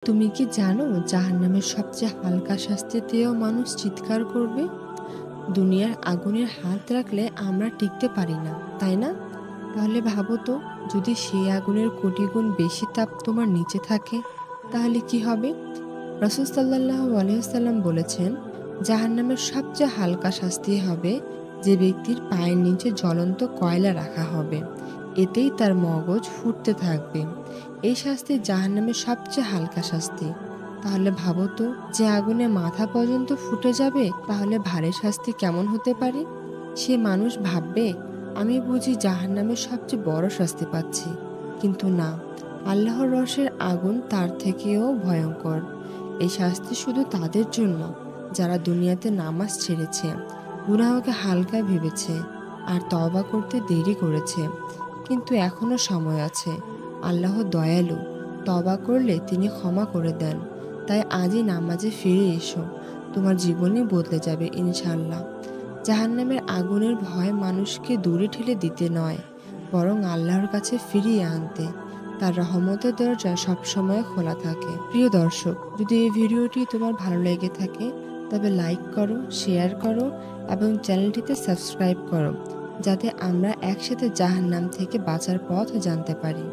তুমি কি জানো জাহান্নামের সবচেয়ে হালকা শাস্তিতেও মানুষ চিৎকার করবে? দুনিয়ার আগুনের হাত রাখলে আমরা টিকতে পারি না, তাই না? তাহলে ভাবো তো, যদি সেই আগুনের কোটি গুণ বেশি তাপ তোমার নিচে থাকে, তাহলে কি হবে? রাসূল সাল্লাল্লাহু আলাইহি ওয়াসাল্লাম বলেছেন, জাহান্নামের সবচেয়ে হালকা শাস্তি হবে যে ব্যক্তির পায়ের নিচে জ্বলন্ত কয়লা রাখা হবে। এতেই তার মগজ ফুটতে থাকবে। এই শাস্তি জাহান্নামের সবচেয়ে হালকা শাস্তি। তাহলে ভাবো তো, যে আগুনে মাথা পর্যন্ত ফুটে যাবে, তাহলে ভারী শাস্তি কেমন হতে পারে? সে মানুষ ভাববে, আমি বুঝি জাহান্নামের সবচেয়ে বড় শাস্তি পাচ্ছি। কিন্তু না, আল্লাহর রসের আগুন তার থেকেও ভয়ঙ্কর। এই শাস্তি শুধু তাদের জন্য যারা দুনিয়াতে নামাজ ছেড়েছে, গুনাহকে হালকা ভেবেছে আর তওবা করতে দেরি করেছে। কিন্তু এখনো সময় আছে। আল্লাহ দয়ালু, তওবা করলে তিনি ক্ষমা করে দেন। তাই আজই নামাজে ফিরে এসো, তোমার জীবনই বদলে যাবে ইনশাআল্লাহ। জাহান্নামের আগুনের ভয় মানুষকে দূরে ঠেলে দিতে নয়, বরং আল্লাহর কাছে ফিরিয়ে আনতে। তার রহমতের দরজা সবসময় খোলা থাকে। প্রিয় দর্শক, যদি এই ভিডিওটি তোমার ভালো লেগে থাকে, তবে লাইক করো, শেয়ার করো এবং চ্যানেলটিতে সাবস্ক্রাইব করো, যাতে আমরা একসাথে জাহান্নাম থেকে বাঁচার পথ জানতে পারি।